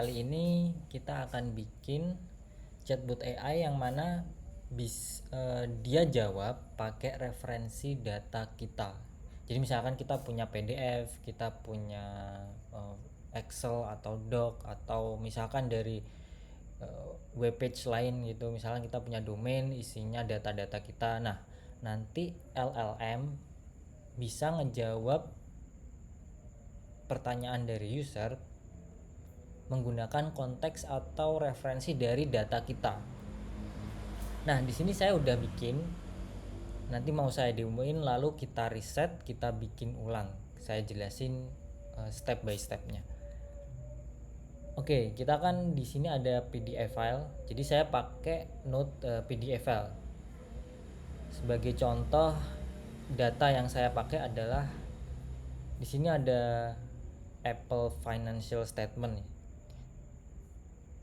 Kali ini kita akan bikin chatbot AI yang mana dia jawab pakai referensi data kita. Jadi misalkan kita punya PDF, kita punya Excel atau Doc, atau misalkan dari web page lain gitu. Misalkan kita punya domain isinya data-data kita. Nah, nanti LLM bisa ngejawab pertanyaan dari user menggunakan konteks atau referensi dari data kita. Nah, di sini saya udah bikin. Nanti mau saya demoin, lalu kita reset, kita bikin ulang. Saya jelasin step by stepnya. Oke, kita kan di sini ada PDF file. Jadi saya pakai Node PDF file. Sebagai contoh, data yang saya pakai adalah di sini ada Apple Financial Statement,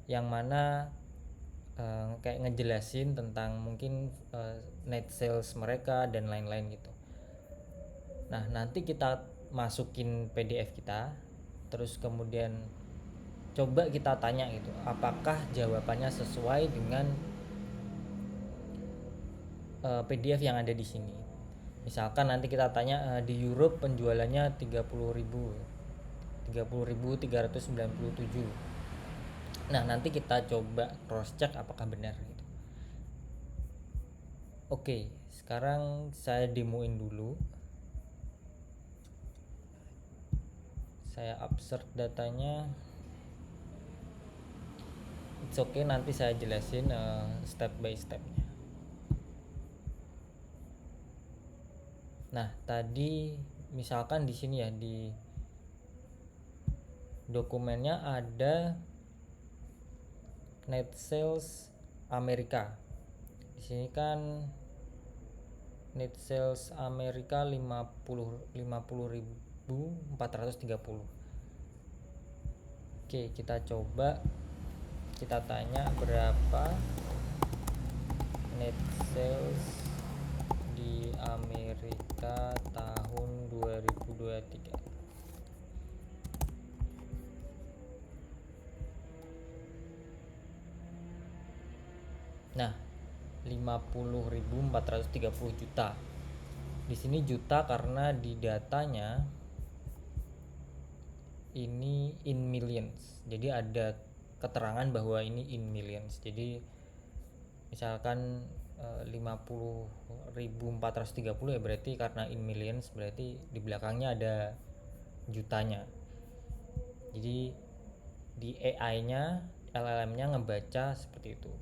yang mana kayak ngejelasin tentang mungkin net sales mereka dan lain-lain gitu. Nah, nanti kita masukin PDF kita, terus kemudian coba kita tanya gitu, apakah jawabannya sesuai dengan PDF yang ada di sini. Misalkan nanti kita tanya di Europe penjualannya 30.397. Nah, nanti kita coba cross check apakah benar gitu. Oke, sekarang saya demoin dulu. Saya upsert datanya. It's okay, nanti saya jelasin step by stepnya. Nah, tadi misalkan di sini ya, di dokumennya ada net sales Amerika. Di sini kan net sales Amerika 50.430. Oke, kita coba kita tanya berapa net sales di Amerika tahun 2023. Nah, 50.430 juta. Di sini juta karena di datanya ini in millions. Jadi ada keterangan bahwa ini in millions. Jadi misalkan 50.430 ya, berarti karena in millions berarti di belakangnya ada jutanya. Jadi di AI-nya, LLM-nya ngebaca seperti itu.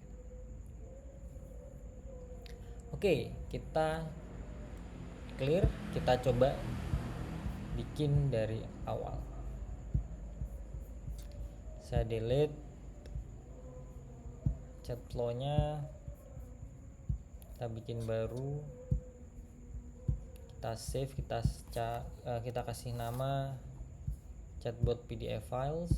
Oke, kita clear, kita coba bikin dari awal. Saya delete chat flow-nya, kita bikin baru, kita save, kita kasih nama chatbot PDF files.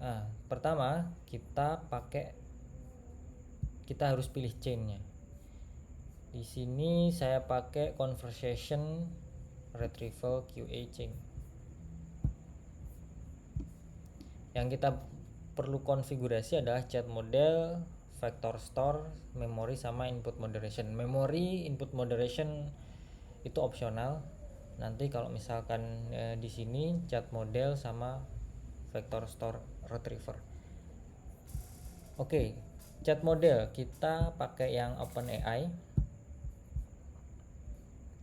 Nah, pertama kita harus pilih chain-nya. Di sini saya pakai conversation retrieval QA chain. Yang kita perlu konfigurasi adalah chat model, vector store, memory, sama input moderation. Memory, input moderation itu opsional. Nanti kalau misalkan di sini chat model sama vector store retriever. Oke, chat model kita pakai yang OpenAI.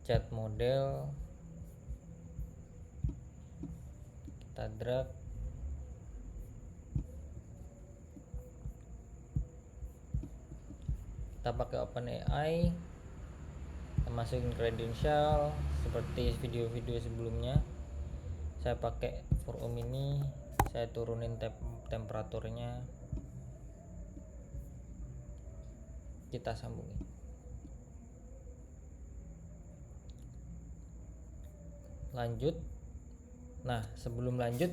Chat model kita drag, kita pakai OpenAI, kita masukin credential seperti video-video sebelumnya. Saya pakai for ini, saya turunin temperaturnya, kita sambungin. Lanjut. Nah, sebelum lanjut,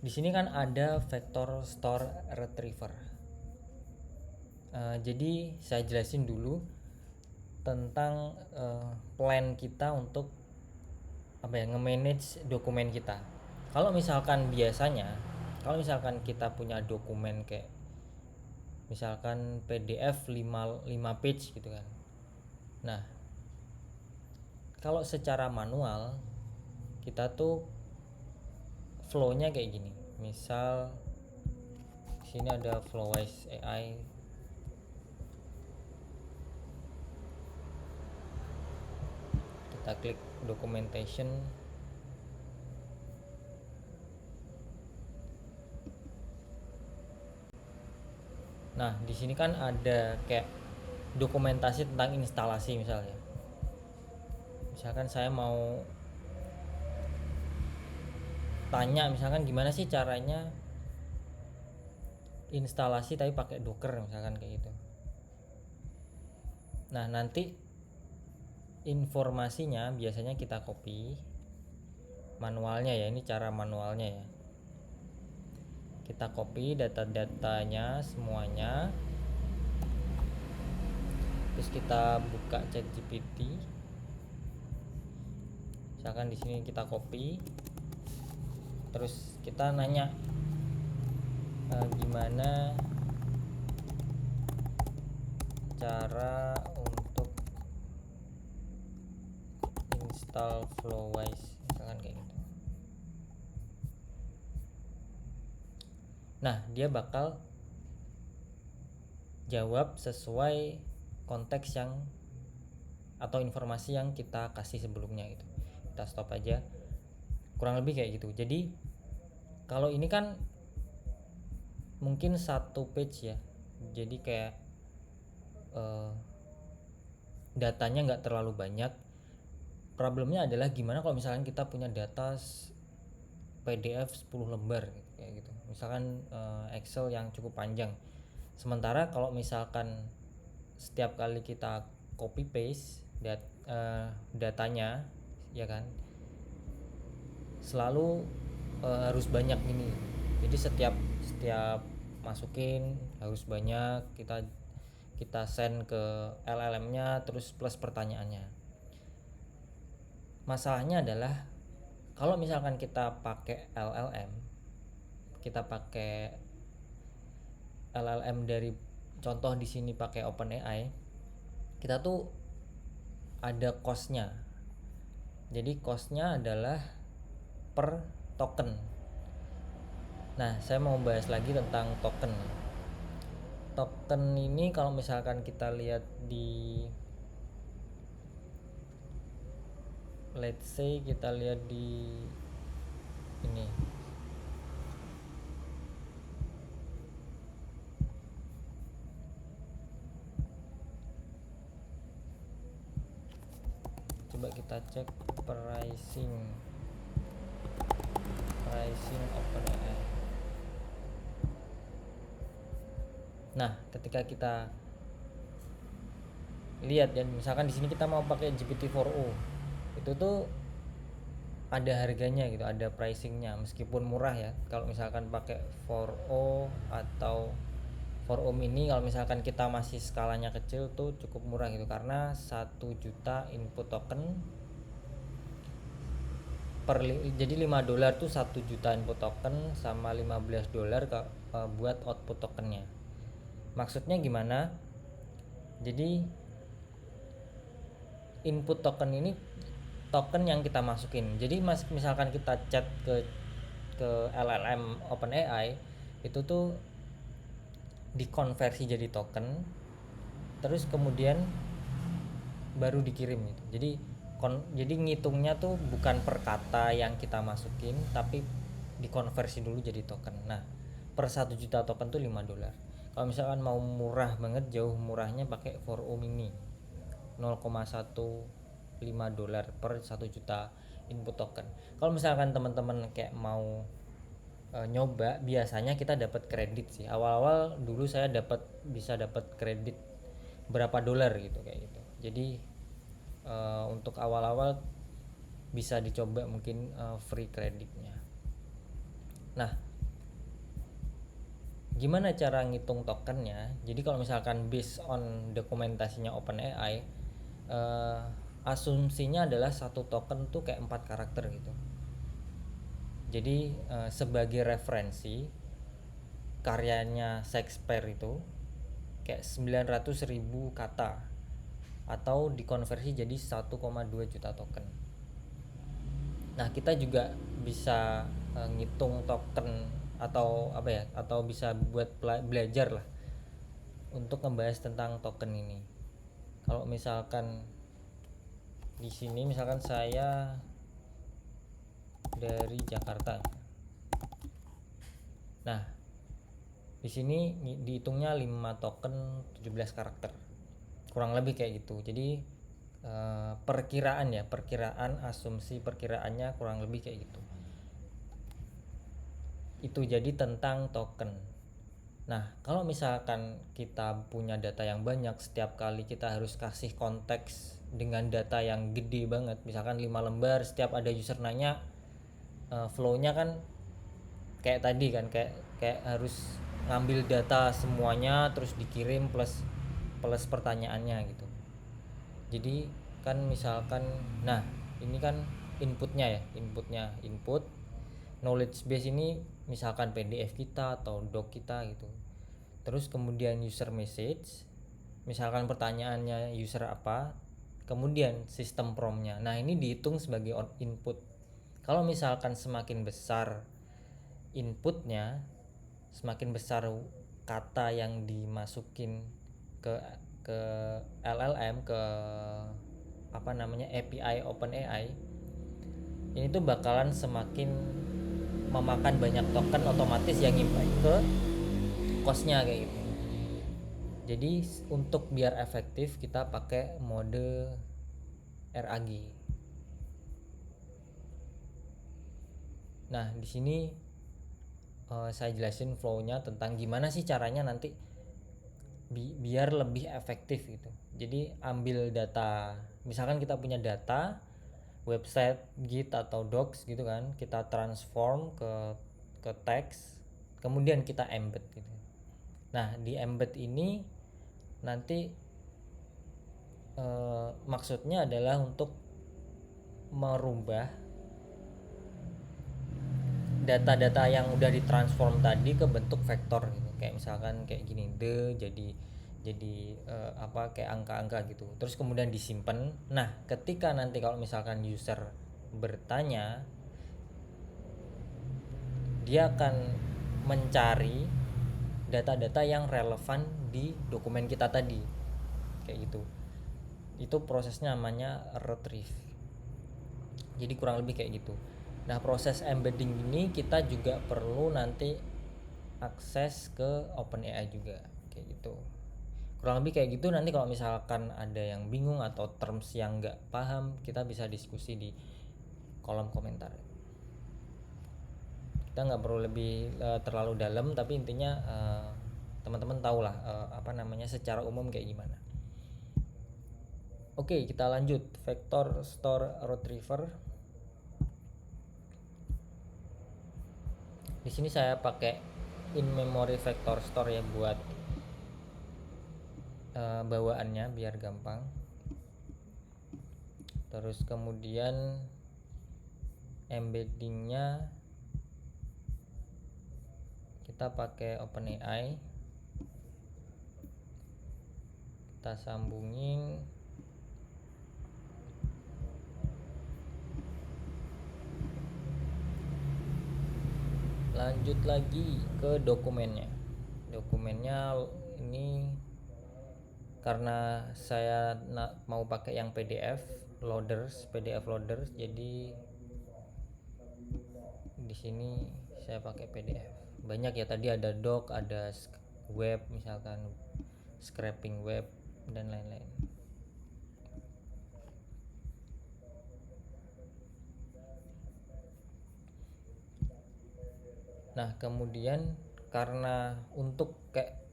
di sini kan ada vector store retriever. Jadi saya jelasin dulu tentang plan kita untuk nge-manage dokumen kita. Kalau misalkan biasanya, kalau misalkan kita punya dokumen kayak misalkan PDF 5 page gitu kan. Nah, kalau secara manual kita tuh flow-nya kayak gini. Misal sini ada Flowwise AI. Kita klik documentation. Nah, di sini kan ada kayak dokumentasi tentang instalasi misalnya. Misalkan saya mau tanya misalkan gimana sih caranya instalasi tapi pakai Docker misalkan kayak gitu. Nah, nanti informasinya biasanya kita copy manualnya ya, ini cara manualnya ya. Kita copy data-datanya semuanya. Terus kita buka ChatGPT. Misalkan di sini kita copy. Terus kita nanya gimana cara untuk install Flowwise misalkan kayak gitu. Nah, dia bakal jawab sesuai konteks yang atau informasi yang kita kasih sebelumnya gitu. Kita stop aja. Kurang lebih kayak gitu. Jadi kalau ini kan mungkin satu page ya. Jadi kayak datanya nggak terlalu banyak. Problemnya adalah gimana kalau misalkan kita punya data PDF 10 lembar gitu, kayak gitu. Misalkan Excel yang cukup panjang. Sementara kalau misalkan setiap kali kita copy paste datanya ya kan selalu harus banyak ini. Jadi setiap masukin harus banyak, kita send ke LLM-nya terus plus pertanyaannya. Masalahnya adalah kalau misalkan kita pakai LLM dari contoh di sini pakai OpenAI, kita tuh ada cost-nya. Jadi cost-nya adalah per token. Nah, saya mau bahas lagi tentang token. Token ini kalau misalkan kita lihat di let's say kita lihat di ini coba kita cek pricing OpenAI. Nah, ketika kita lihat ya, misalkan di sini kita mau pakai GPT-4o, itu tuh ada harganya gitu, ada pricingnya meskipun murah ya. Kalau misalkan pakai 4o atau 4o mini, kalau misalkan kita masih skalanya kecil tuh cukup murah gitu, karena 1 juta input token jadi $5 tuh 1 juta input token sama $15 buat output tokennya. Maksudnya gimana? Jadi input token ini token yang kita masukin. Jadi misalkan kita chat ke LLM OpenAI, itu tuh dikonversi jadi token, terus kemudian baru dikirim gitu. Jadi ngitungnya tuh bukan per kata yang kita masukin, tapi dikonversi dulu jadi token. Nah, per 1 juta token tuh $5. Kalau misalkan mau murah banget, jauh murahnya pakai 4o mini, $0,15 per 1 juta input token. Kalau misalkan teman-teman kayak mau nyoba, biasanya kita dapat kredit sih. Awal-awal dulu saya bisa dapat kredit berapa dolar gitu kayak gitu. Jadi untuk awal-awal bisa dicoba mungkin free kreditnya. Nah, gimana cara ngitung tokennya? Jadi kalau misalkan based on dokumentasinya OpenAI, asumsinya adalah satu token tuh kayak 4 karakter gitu. Jadi sebagai referensi karyanya Shakespeare itu kayak 900.000 kata atau dikonversi jadi 1,2 juta token. Nah, kita juga bisa ngitung token atau apa ya, atau bisa buat belajar lah untuk membahas tentang token ini. Kalau misalkan di sini misalkan saya dari Jakarta. Nah, di sini dihitungnya 5 token 17 karakter. Kurang lebih kayak gitu. Jadi perkiraan asumsi perkiraannya kurang lebih kayak gitu. Itu jadi tentang token. Nah, kalau misalkan kita punya data yang banyak, setiap kali kita harus kasih konteks dengan data yang gede banget, misalkan 5 lembar, setiap ada user nanya, flow-nya kan kayak tadi kan, kayak harus ngambil data semuanya terus dikirim plus pertanyaannya gitu. Jadi kan misalkan, nah ini kan input knowledge base ini misalkan PDF kita atau doc kita gitu. Terus kemudian user message, misalkan pertanyaannya user apa, kemudian sistem promptnya. Nah, ini dihitung sebagai input. Kalau misalkan semakin besar inputnya, semakin besar kata yang dimasukin ke LLM, ke apa namanya, API OpenAI, ini tuh bakalan semakin memakan banyak token, otomatis yang impact ke costnya kayak gitu. Jadi untuk biar efektif kita pakai mode RAG. Nah, di sini saya jelasin flow-nya tentang gimana sih caranya nanti biar lebih efektif gitu. Jadi ambil data, misalkan kita punya data website, Git atau Docs gitu kan, kita transform ke teks, kemudian kita embed gitu. Nah, di embed ini nanti maksudnya adalah untuk merubah data-data yang udah ditransform tadi ke bentuk vektor gitu. Kayak misalkan kayak gini, jadi apa, kayak angka-angka gitu. Terus kemudian disimpan. Nah, ketika nanti kalau misalkan user bertanya, dia akan mencari data-data yang relevan di dokumen kita tadi. Kayak gitu. Itu prosesnya namanya retrieve. Jadi kurang lebih kayak gitu. Nah, proses embedding ini kita juga perlu nanti akses ke OpenAI juga kayak gitu. Kurang lebih kayak gitu. Nanti kalau misalkan ada yang bingung atau terms yang nggak paham, kita bisa diskusi di kolom komentar. Kita nggak perlu lebih terlalu dalam, tapi intinya teman-teman tahu lah apa namanya secara umum kayak gimana. Oke, kita lanjut. Vector Store Retriever. Di sini saya pakai in memory vector store ya buat bawaannya biar gampang. Terus kemudian embeddingnya kita pakai OpenAI, kita sambungin. Lanjut lagi ke dokumennya ini karena saya mau pakai yang PDF loaders, jadi di sini saya pakai PDF. Banyak ya, tadi ada doc, ada web, misalkan scraping web dan lain-lain. Nah, kemudian karena untuk kayak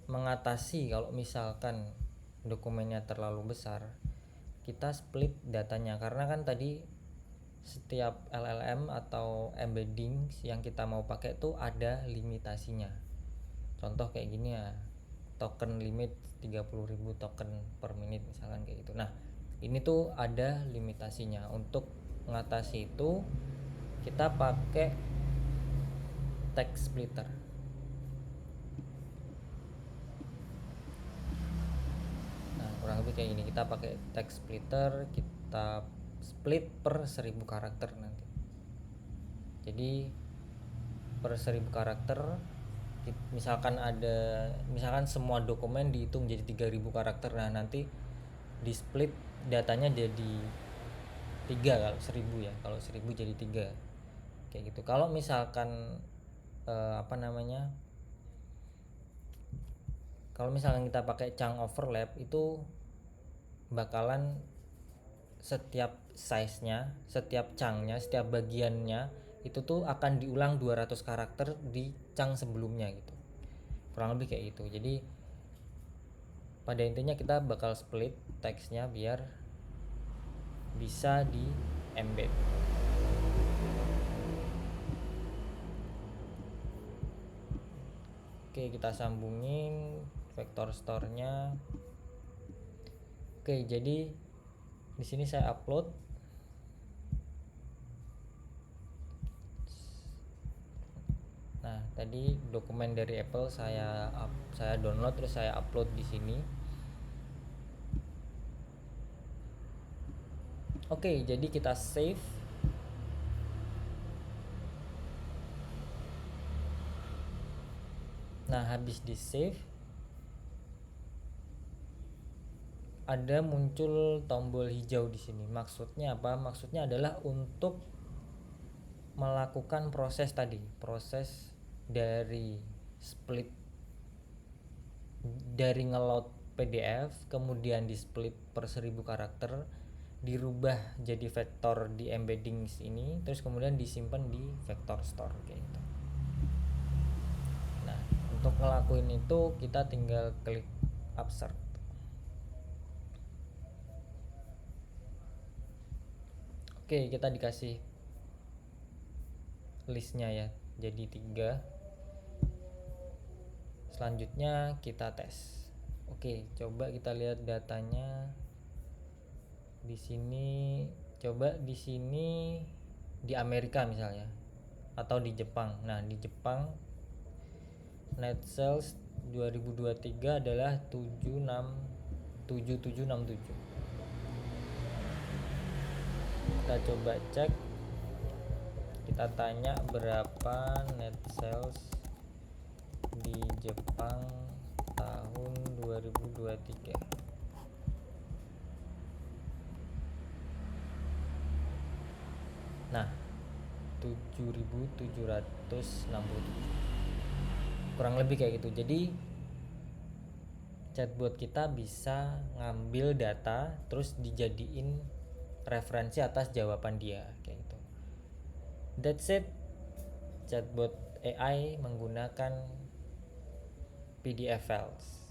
mengatasi kalau misalkan dokumennya terlalu besar, kita split datanya, karena kan tadi setiap LLM atau embedding yang kita mau pakai tuh ada limitasinya. Contoh kayak gini ya, token limit 30.000 token per menit misalkan kayak gitu. Nah ini tuh ada limitasinya. Untuk mengatasi itu kita pakai text splitter. Nah kurang lebih kayak gini, kita pakai text splitter, kita split per 1000 karakter nanti. Jadi per 1000 karakter misalkan semua dokumen dihitung jadi 3000 karakter. Nah nanti di split datanya jadi 3 kalau 1000 ya, kalau 1000 jadi 3 kayak gitu. Kalau misalkan kalau misalkan kita pakai chunk overlap, itu bakalan setiap size-nya, setiap chunknya, setiap bagiannya itu tuh akan diulang 200 karakter di chunk sebelumnya gitu, kurang lebih kayak gitu. Jadi pada intinya kita bakal split teksnya biar bisa di embed. Oke, kita sambungin vector store-nya. Oke, jadi di sini saya upload. Nah, tadi dokumen dari Apple saya download terus saya upload di sini. Oke, jadi kita save. Nah, habis di save ada muncul tombol hijau di sini. Maksudnya apa? Maksudnya adalah untuk melakukan proses tadi, proses dari split, dari ngeload PDF kemudian di split per 1000 karakter, dirubah jadi vektor di embedding ini, terus kemudian disimpan di vector store kayak gitu. Nah, untuk ngelakuin itu kita tinggal klik upsert. Oke, kita dikasih listnya ya, jadi 3. Selanjutnya kita tes. Oke, coba kita lihat datanya di sini. Coba di sini di Amerika misalnya atau di Jepang. Nah, di Jepang net sales 2023 adalah 7767. Kita coba cek, kita tanya berapa net sales di Jepang tahun 2023. Nah, 7767, kurang lebih kayak gitu. Jadi chatbot kita bisa ngambil data terus dijadiin referensi atas jawaban dia kayak gitu. That's it. Chatbot AI menggunakan PDF files.